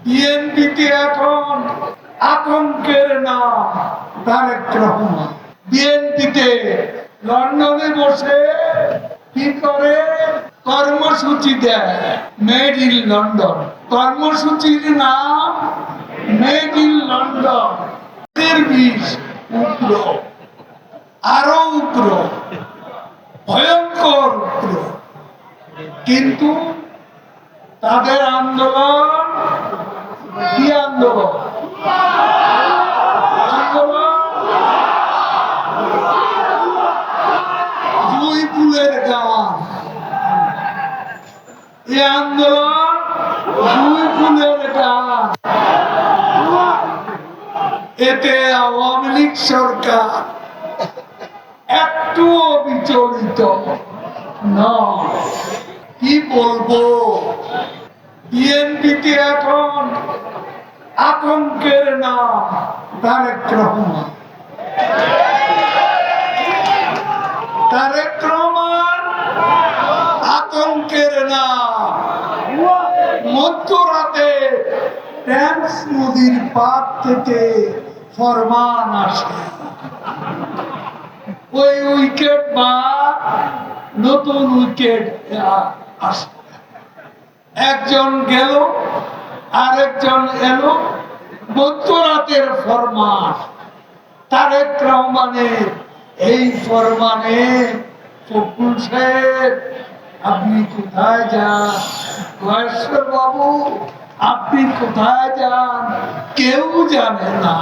বিএনপিতে এখন আতঙ্কের নাম তারেক রহমান। বিএনপিতে লন্ডনে বসে কি করে কর্মসূচি দেয়, মেড ইন লন্ডন। কর্মসূচির নাম মেড ইন লন্ডন। বিষ উগ্র, আরো উগ্র, ভয়ঙ্কর উগ্র। কিন্তু তাদের আন্দোলন কি আন্দোলন? দুই ফুলের গান। এই আন্দোলন দুই ফুলের গান। এতে আওয়ামী লীগ সরকার একটুও বিচলিত নয়। কি বলবো, বিএনপিতে এখন আতঙ্কের নাম তারেক রহমান। তারেক রহমান আতঙ্কের নাম। মধ্যরাতে টেমস নদীর পার থেকে ফরমান আসে, ওই উইকেট বা নতুন উইকেট আসে। একজন গেল, আরেকজন এলো। মধ্যরাতের ফরমান। তারেক রহমানের এই ফরমানে ফখরুল সাহেব আপনি কোথায় যান, মহেশ্বর বাবু আপনি কোথায় যান, কেউ জানে না।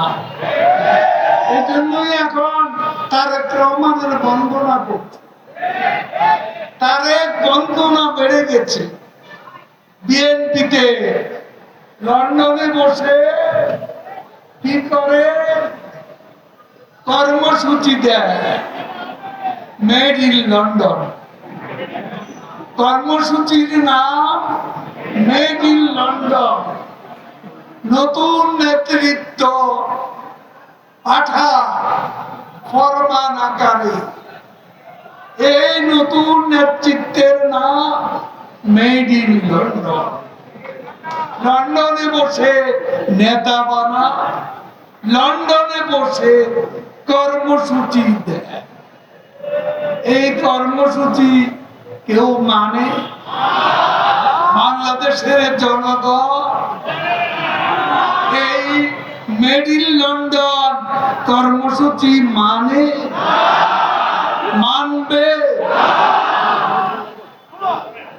এই জন্যই এখন তারেক রহমানের বন্দনা করছে। তারেক বন্দনা বেড়ে গেছে। বিএনপিতে লন্ডনে বসে কি করে কর্মসূচি দেয়, মেড ইন লন্ডন। কর্মসূচির নাম মেড ইন লন্ডন। নতুন নেতৃত্ব পাঠা ফরমান আকারে। এই নতুন নেতৃত্বের নাম মেড ইন লন্ডন। লন্ডনে বসে নেতা বানা, লন্ডনে বসে কর্মসূচি দেয়। এই কর্মসূচি কেউ মানে? বাংলাদেশের জনগণ এই মেড ইন লন্ডন কর্মসূচি মানে, মানবে?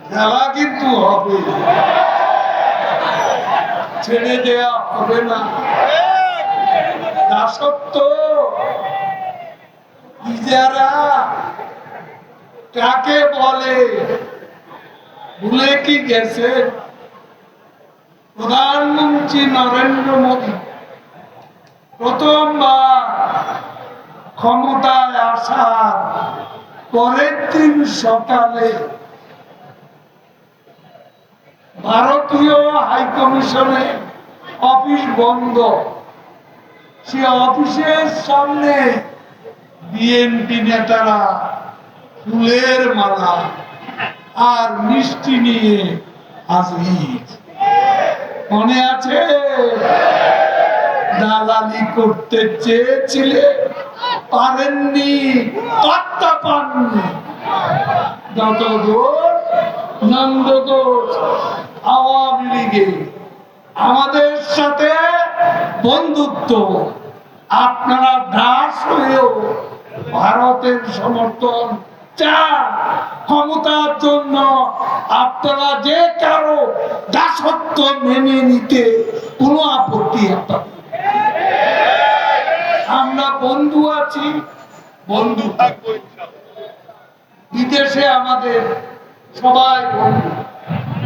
খেলা কিন্তু হবে, ছেড়ে দেওয়া হবে না। দাসত্ব ইজারা কাকে বলে ভুলে কি গেছে? প্রধানমন্ত্রী নরেন্দ্র মোদী প্রথমবার ক্ষমতায় আসার পরের দিন সকালে ভারতীয় হাইকমিশনে অফিস বন্ধ। সে অফিসের সামনে বিএনপি নেতারা ফুলের মালা আর মিষ্টি নিয়ে হাজির। মনে আছে? দালালি করতে চেয়েছিলে, পারেননি, পাত্তা পাননি। যত দোষ নন্দঘোষ আওয়ামী লীগে আমাদের সাথে বন্ধুত্ব। আপনারা দাস হয়েও ভারতের সমর্থন চান ক্ষমতার জন্য। আপনারা যে কারো দাসত্ব মেনে নিতে কোনো আপত্তি আপনার। আমরা বন্ধু আছি, বন্ধু থাকবো। বিদেশে আমাদের সবাই বন্ধু।